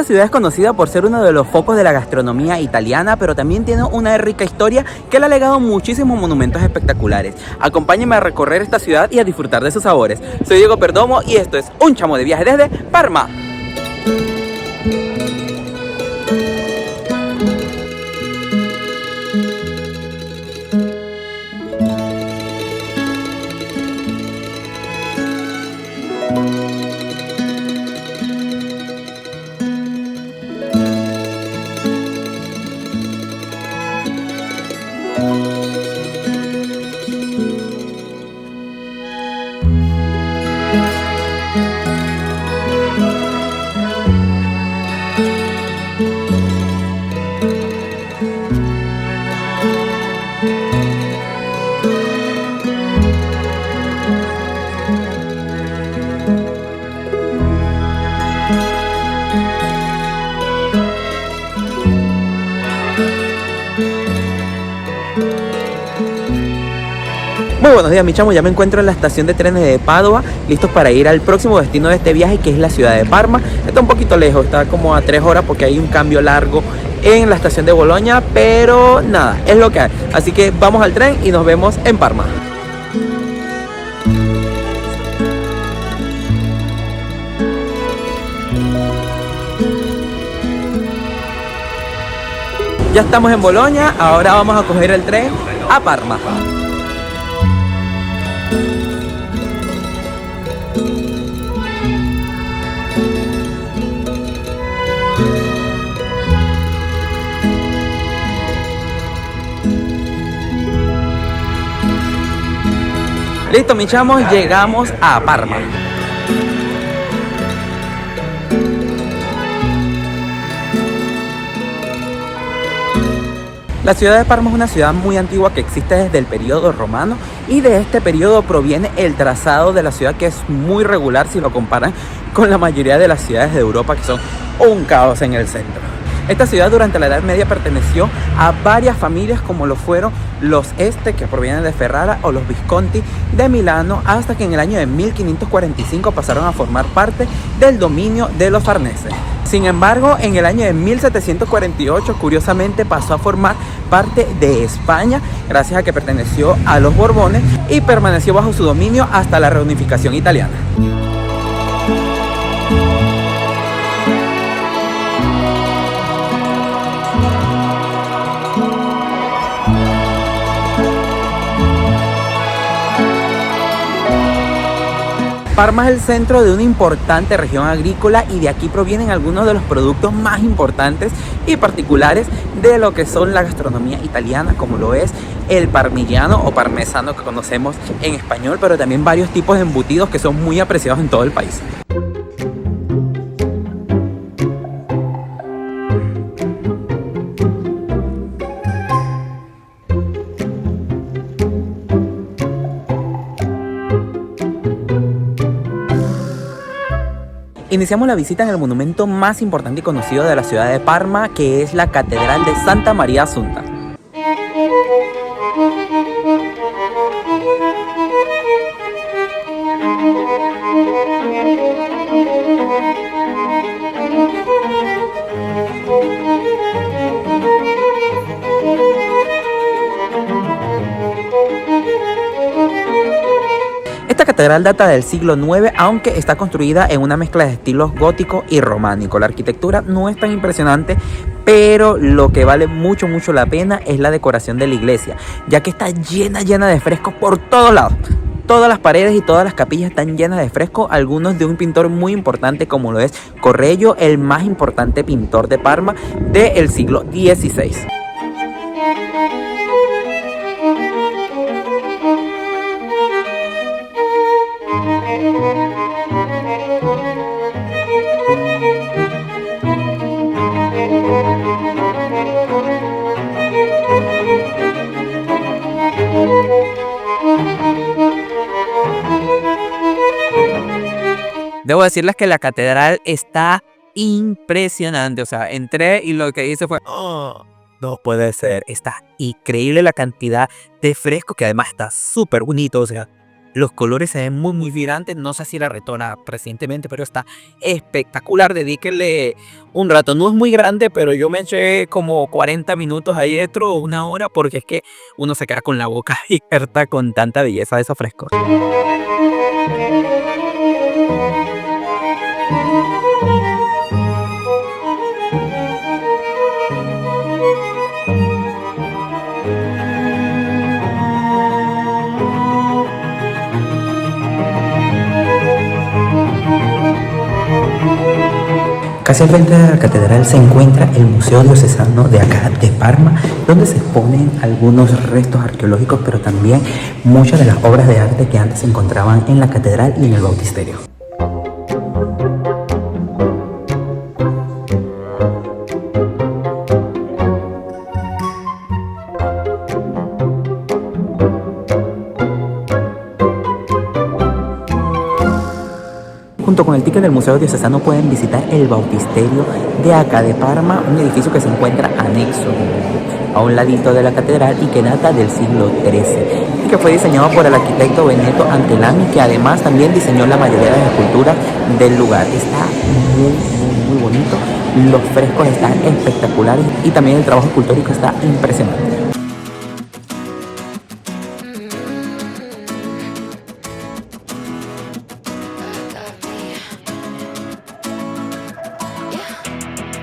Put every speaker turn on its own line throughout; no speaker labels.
ciudad es conocida por ser uno de los focos de la gastronomía italiana, pero también tiene una rica historia que le ha legado muchísimos monumentos espectaculares. Acompáñenme a recorrer esta ciudad y a disfrutar de sus sabores. Soy Diego Perdomo y esto es Un Chamo de Viaje desde Parma. Muy buenos días, mi chamo, ya me encuentro en la estación de trenes de Padua, listos para ir al próximo destino de este viaje, que es la ciudad de Parma. Está un poquito lejos, está como a 3 horas porque hay un cambio largo en la estación de Bolonia, pero nada, es lo que hay. Así que vamos al tren y nos vemos en Parma. Ya estamos en Bolonia, ahora vamos a coger el tren a Parma. Listo, mis chamos, llegamos a Parma. La ciudad de Parma es una ciudad muy antigua que existe desde el periodo romano, y de este periodo proviene el trazado de la ciudad, que es muy regular si lo comparan con la mayoría de las ciudades de Europa, que son un caos en el centro. Esta ciudad durante la Edad Media perteneció a varias familias, como lo fueron los Este, que provienen de Ferrara, o los Visconti de Milano, hasta que en el año de 1545 pasaron a formar parte del dominio de los Farneses. Sin embargo, en el año de 1748, curiosamente, pasó a formar parte de España, gracias a que perteneció a los Borbones, y permaneció bajo su dominio hasta la reunificación italiana. Parma es el centro de una importante región agrícola, y de aquí provienen algunos de los productos más importantes y particulares de lo que son la gastronomía italiana, como lo es el parmigiano o parmesano, que conocemos en español, pero también varios tipos de embutidos que son muy apreciados en todo el país. Iniciamos la visita en el monumento más importante y conocido de la ciudad de Parma, que es la Catedral de Santa María Assunta. Esta catedral data del siglo IX, aunque está construida en una mezcla de estilos gótico y románico. La arquitectura no es tan impresionante, pero lo que vale mucho la pena es la decoración de la iglesia, ya que está llena de frescos por todos lados. Todas las paredes y todas las capillas están llenas de frescos, algunos de un pintor muy importante como lo es Correggio, el más importante pintor de Parma del siglo XVI. Debo decirles que la catedral está impresionante. O sea, entré y lo que hice fue... ¡Oh! No puede ser. Está increíble la cantidad de fresco, que además está súper bonito. O sea, Los colores se ven muy vibrantes. No sé si la retona recientemente, pero está espectacular. Dedíquenle un rato. No es muy grande, pero yo me eché como 40 minutos ahí dentro, una hora, porque es que uno se queda con la boca abierta con tanta belleza de esos frescos.
Casi al frente de la catedral se encuentra el Museo Diocesano de acá de Parma, donde se exponen algunos restos arqueológicos, pero también muchas de las obras de arte que antes se encontraban en la catedral y en el bautisterio. Junto con el ticket del Museo Diocesano pueden visitar el bautisterio de acá de Parma, un edificio que se encuentra anexo a un ladito de la catedral y que data del siglo XIII y que fue diseñado por el arquitecto Benedetto Antelami, que además también diseñó la mayoría de las esculturas del lugar. Está muy bonito, los frescos están espectaculares y también el trabajo escultórico está impresionante.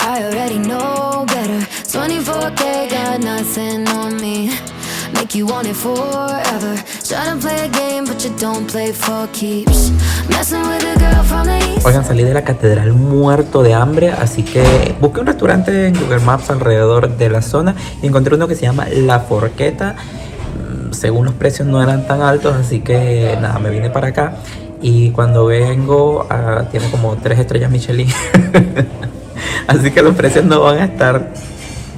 I already know better. 24K got nothing on me. Make you want it forever. Try to play a game, but you don't play for keeps. Messing with a girl from the east.
Oigan, salí de la catedral muerto de hambre, así que busqué un restaurante en Google Maps alrededor de la zona y encontré uno que se llama La Forqueta. Según los precios no eran tan altos, así que nada, me vine para acá y cuando vengo tiene como 3 estrellas Michelin. Así que los precios no van a estar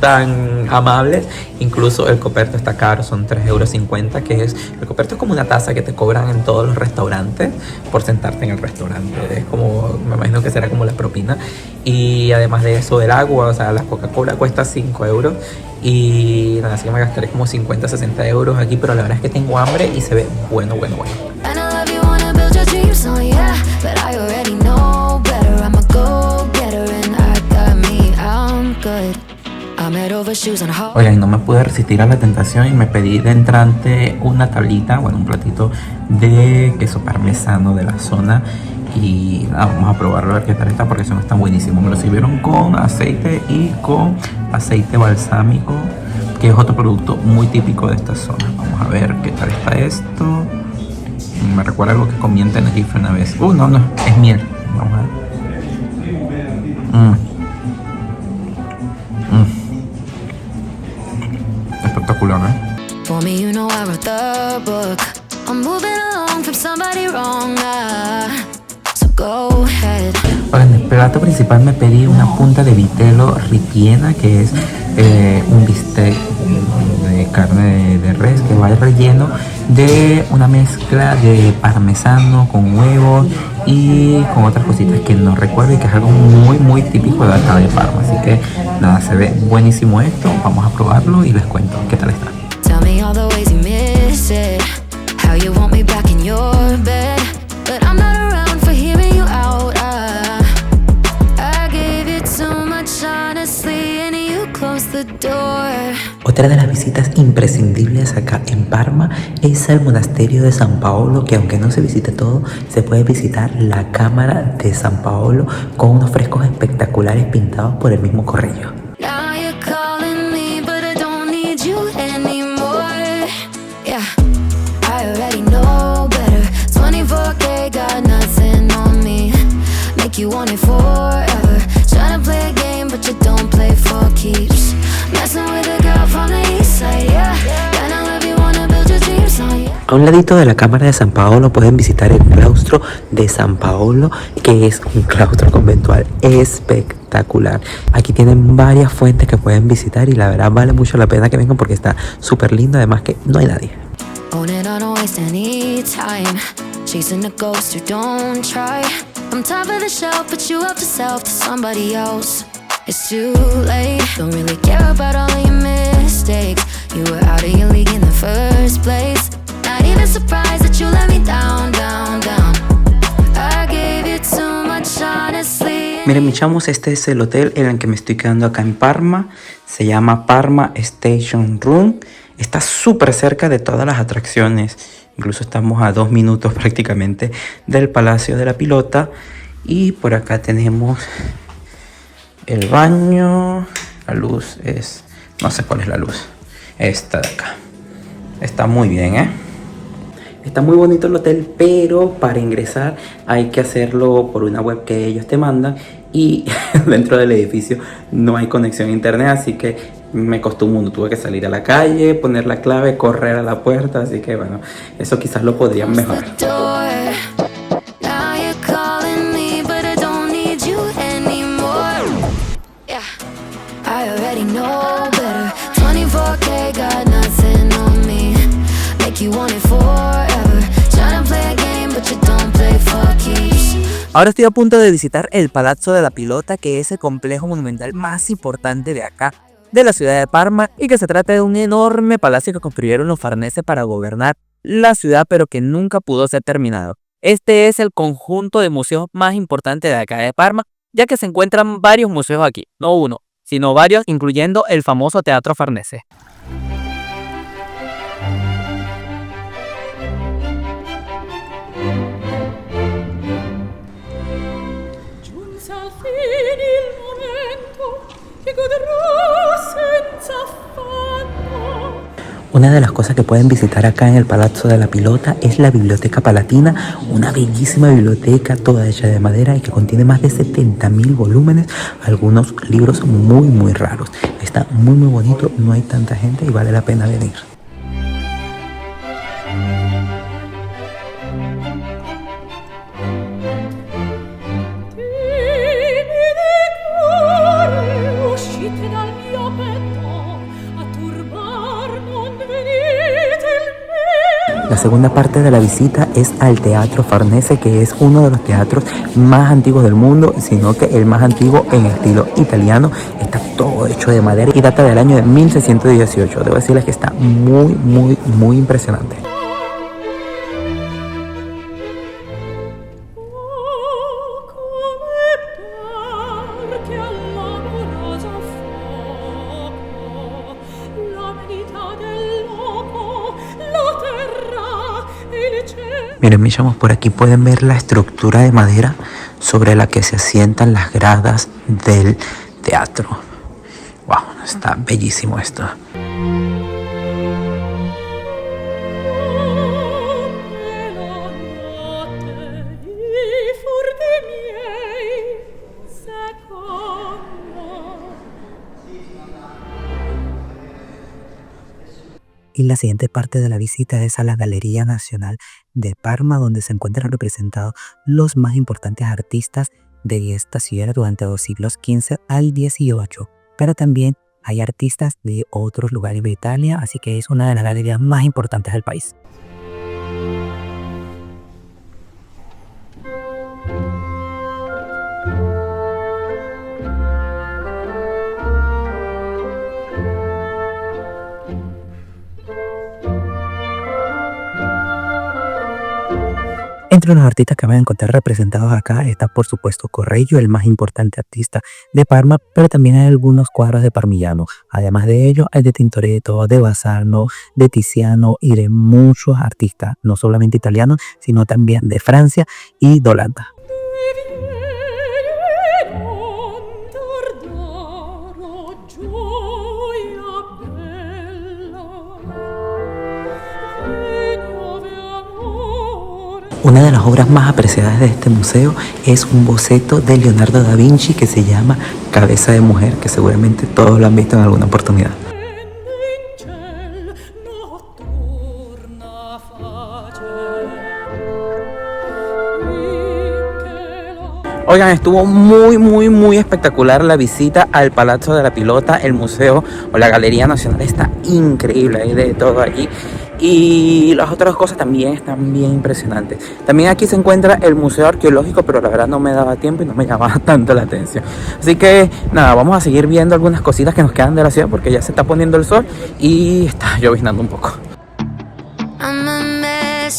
tan amables. Incluso el coperto está caro, son 3,50 €, que es... El coperto es como una tasa que te cobran en todos los restaurantes por sentarte en el restaurante. Es como, me imagino que será como la propina. Y además de eso, el agua, o sea, la Coca-Cola cuesta 5 €. Y nada, así que me gastaré como 50, 60 € aquí, pero la verdad es que tengo hambre y se ve bueno.
And I love you, wanna build your dreams on, yeah. But I already know better. I'm a go-getter and I got me. I'm good. I'm head over shoes and heart.
Oigan, no me pude resistir a la tentación y me pedí de entrante una tablita, bueno, un platito de queso parmesano de la zona. Y nada, vamos a probarlo a ver qué tal está, porque eso no está buenísimo. Me lo sirvieron con aceite y con aceite balsámico, que es otro producto muy típico de esta zona. Vamos a ver qué tal está esto. Me recuerda algo que comí en Tenerife una vez. No, es miel. Vamos a ver. Espectacular, ¿eh?
For me, you know I wrote the book. I'm moving along from somebody wrong. So go ahead.
En el plato principal me pedí una punta de vitelo ripiena, que es un bistec de carne de res que va relleno de una mezcla de parmesano con huevos y con otras cositas que no recuerdo y que es algo muy típico de acá de Parma. Así que nada, se ve buenísimo esto. Vamos a probarlo y les cuento qué tal está.
Tell me all the ways you miss it. How you want me back in your bed. But I'm not around for hearing you out. I gave you too much honestly and you closed the door.
Otra de las visitas imprescindibles acá en Parma es el monasterio de San Paolo, que aunque no se visite todo, se puede visitar la cámara de San Paolo con unos frescos espectaculares pintados por el mismo Correggio.
Now you're calling me, but I don't need you anymore. Yeah, I already know better. 24K got nothing on me. Make you want it forever. Try to play a game, but you don't play for keeps. Messing with a girl from the east side, yeah. And I love you, wanna build your dreams on, yeah.
A un ladito de la cámara de San Paolo pueden visitar el claustro de San Paolo, que es un claustro conventual espectacular. Aquí tienen varias fuentes que pueden visitar y la verdad vale mucho la pena que vengan porque está súper lindo, además que no hay nadie.
Own it, I don't waste any time. Chasing a ghost who don't try. I'm top of the shelf, but you help yourself to somebody else. It's too late. Don't really care about all of your mistakes. You were out of your league in the first place. Not even surprised that you let me down, down, down. I gave you too much, honestly.
Miren, mis chamos, este es el hotel en el que me estoy quedando acá en Parma. Se llama Parma Station Room. Está súper cerca de todas las atracciones. Incluso estamos a 2 minutos prácticamente del Palacio de la Pilota. Y por acá tenemos el baño. La luz es... no sé cuál es la luz. Esta de acá. Está muy bien, ¿eh? Está muy bonito el hotel, pero para ingresar hay que hacerlo por una web que ellos te mandan. Y dentro del edificio no hay conexión a internet, así que me costó un mundo. Tuve que salir a la calle, poner la clave, correr a la puerta. Así que bueno, eso quizás lo podrían mejorar.
Ahora estoy a punto de visitar el Palazzo de la Pilota, que es el complejo monumental más importante de acá, de la ciudad de Parma, y que se trata de un enorme palacio que construyeron los Farnese para gobernar la ciudad, pero que nunca pudo ser terminado. Este es el conjunto de museos más importante de acá de Parma, ya que se encuentran varios museos aquí, no uno, sino varios, incluyendo el famoso Teatro Farnese.
Una de las cosas que pueden visitar acá en el Palazzo de la Pilota es la Biblioteca Palatina, una bellísima biblioteca toda hecha de madera y que contiene más de 70.000 volúmenes, algunos libros muy raros. Está muy bonito, no hay tanta gente y vale la pena venir. La segunda parte de la visita es al Teatro Farnese, que es uno de los teatros más antiguos del mundo, sino que el más antiguo en estilo italiano. Está todo hecho de madera y data del año de 1618. Debo decirles que está muy impresionante. Miren, mis chamos, por aquí pueden ver la estructura de madera sobre la que se asientan las gradas del teatro. Wow, está bellísimo esto. Y la siguiente parte de la visita es a la Galería Nacional de Parma, donde se encuentran representados los más importantes artistas de esta ciudad durante los siglos XV al XVIII. Pero también hay artistas de otros lugares de Italia, así que es una de las galerías más importantes del país. Entre los artistas que van a encontrar representados acá está por supuesto Correggio, el más importante artista de Parma, pero también hay algunos cuadros de Parmigiano. Además de ello hay de Tintoretto, de Bassano, de Tiziano y de muchos artistas, no solamente italianos, sino también de Francia y de Holanda. Una de las obras más apreciadas de este museo es un boceto de Leonardo da Vinci que se llama Cabeza de Mujer, que seguramente todos lo han visto en alguna oportunidad.
Oigan, estuvo muy espectacular la visita al Palazzo de la Pilota. El museo o la Galería Nacional está increíble, hay de todo allí. Y las otras cosas también están bien impresionantes. También aquí se encuentra el Museo Arqueológico, pero la verdad no me daba tiempo y no me llamaba tanto la atención. Así que nada, vamos a seguir viendo algunas cositas que nos quedan de la ciudad porque ya se está poniendo el sol y está lloviznando un poco.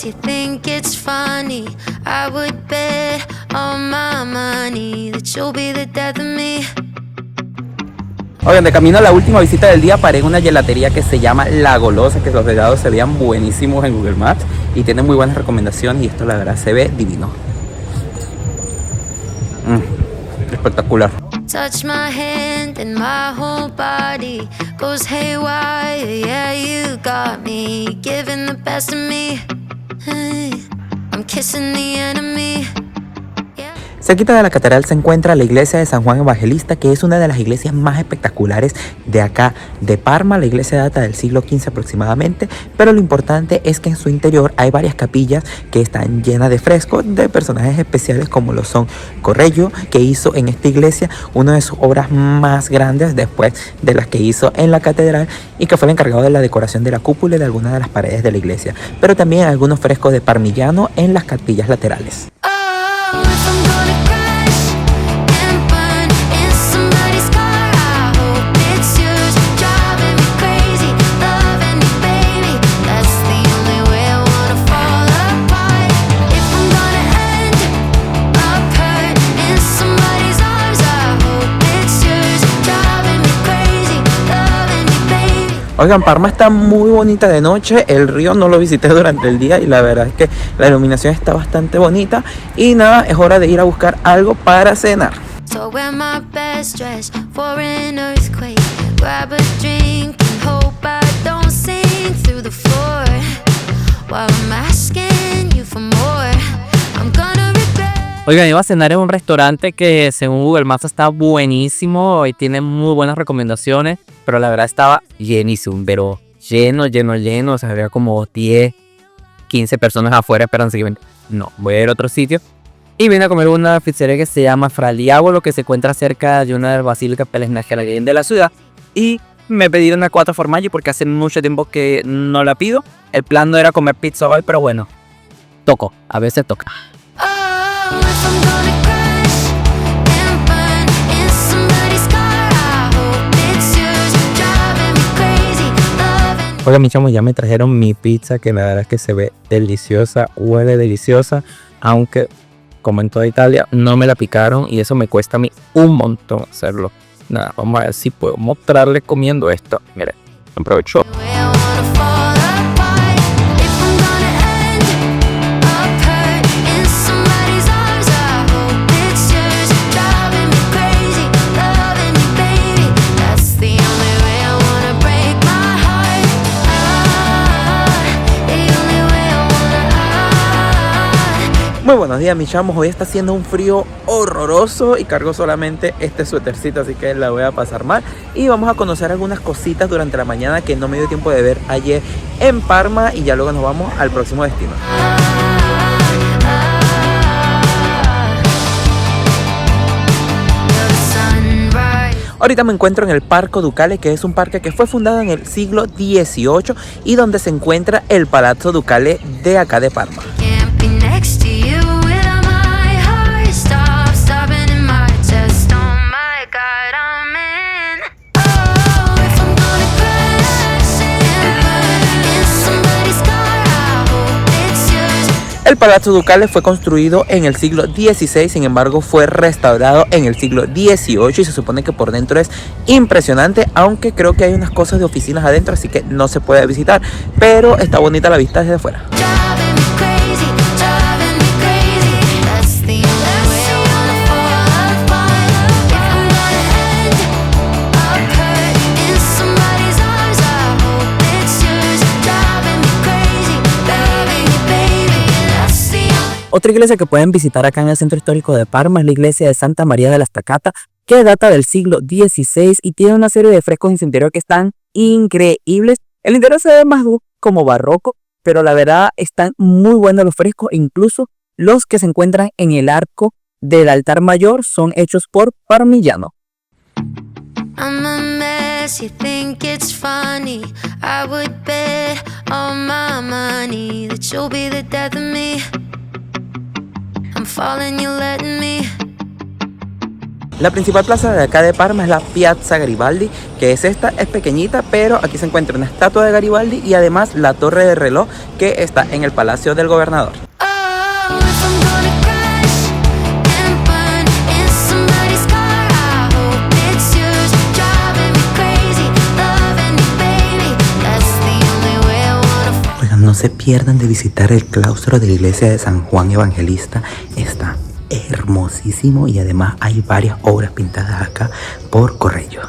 mess, you think it's funny. I would bet all my money that you'll be the death of me.
Oigan, de camino a la última visita del día paré en una gelatería que se llama La Golosa, que los helados se veían buenísimos en Google Maps y tiene muy buenas recomendaciones y esto la verdad se ve divino. Espectacular.
Touch my hand and my whole body goes haywire. Yeah, you got me giving the best of me. I'm kissing the enemy.
Cerquita de la catedral se encuentra la iglesia de San Juan Evangelista, que es una de las iglesias más espectaculares de acá de Parma. La iglesia data del siglo XV aproximadamente, pero lo importante es que en su interior hay varias capillas que están llenas de frescos de personajes especiales como lo son Correggio, que hizo en esta iglesia una de sus obras más grandes después de las que hizo en la catedral y que fue el encargado de la decoración de la cúpula y de algunas de las paredes de la iglesia, pero también algunos frescos de Parmigiano en las capillas laterales. Oigan, Parma está muy bonita de noche, el río no lo visité durante el día y la verdad es que la iluminación está bastante bonita y nada, es hora de ir a buscar algo para cenar.
So wear my best dress for an earthquake. Grab a drink and hope I don't sink through the floor while I'm asking you for more. I'm gonna regret.
Oigan, iba a cenar en un restaurante que según Google Maps está buenísimo y tiene muy buenas recomendaciones, pero la verdad estaba llenísimo, pero lleno, o sea, había como 10, 15 personas afuera esperando que no, voy a ir a otro sitio. Y vine a comer una pizzería que se llama Fra Diavolo, que se encuentra cerca de una de las basílicas pelegnajeras que hay de la ciudad. Y me pedí una 4 formaggi porque hace mucho tiempo que no la pido. El plan no era comer pizza hoy, pero bueno, a veces toca. Oiga, mis chamos, ya me trajeron mi pizza, que la verdad es que se ve deliciosa, huele deliciosa, aunque como en toda Italia no me la picaron y eso me cuesta a mí un montón hacerlo. Nada, vamos a ver si puedo mostrarles comiendo esto. Miren, aprovecho.
Muy buenos días, mis chamos. Hoy está haciendo un frío horroroso y cargo solamente este suétercito, así que la voy a pasar mal. Y vamos a conocer algunas cositas durante la mañana que no me dio tiempo de ver ayer en Parma y ya luego nos vamos al próximo destino. Ahorita me encuentro en el Parco Ducale, que es un parque que fue fundado en el siglo XVIII y donde se encuentra el Palazzo Ducale de acá de Parma. El Palazzo Ducale fue construido en el siglo XVI, sin embargo fue restaurado en el siglo XVIII y se supone que por dentro es impresionante, aunque creo que hay unas cosas de oficinas adentro, así que no se puede visitar, pero está bonita la vista desde afuera.
Otra iglesia que pueden visitar acá en el centro histórico de Parma es la iglesia de Santa María della Staccata, que data del siglo XVI y tiene una serie de frescos en su interior que están increíbles. El interior se ve más como barroco, pero la verdad están muy buenos los frescos, e incluso los que se encuentran en el arco del altar mayor son hechos por Parmigiano.
I'm a mess, you think it's funny. I would bet all my money that you'll be the death of me. I'm falling, you're letting me.
La principal plaza de acá de Parma es la Piazza Garibaldi, que es pequeñita, pero aquí se encuentra una estatua de Garibaldi y además la torre de reloj que está en el Palacio del Gobernador.
No se pierdan de visitar el claustro de la iglesia de San Juan Evangelista. Está hermosísimo y además hay varias obras pintadas acá por Correggio.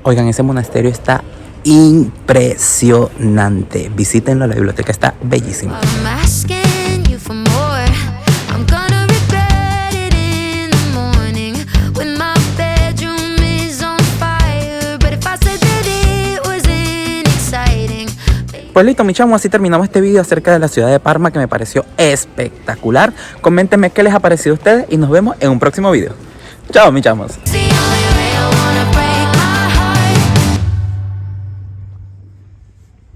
Oigan, ese monasterio está impresionante. Visítenlo, la biblioteca está bellísima. Pues listo, mi chamo, así terminamos este video acerca de la ciudad de Parma, que me pareció espectacular. Coméntenme qué les ha parecido a ustedes y nos vemos en un próximo video. Chao, mi chamos.